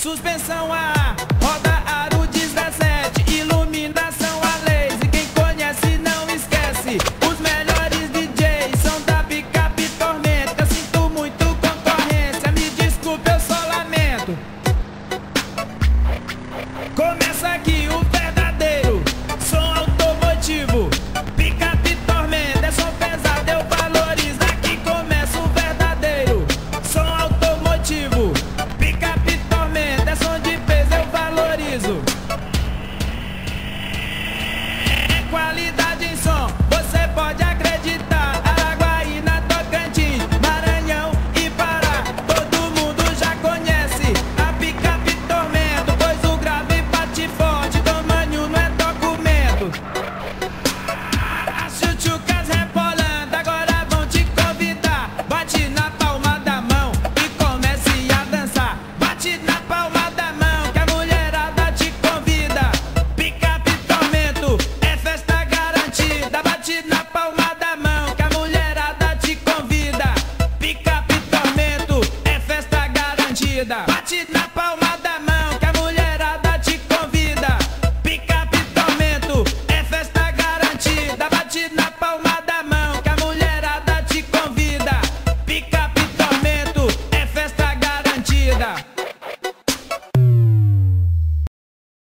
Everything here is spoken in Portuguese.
suspensão a ar, roda aro 17, iluminação a laser. Quem conhece não esquece, os melhores DJs são da Picape Tormenta. Sinto muito concorrência, me desculpe, eu só lamento. Começa aqui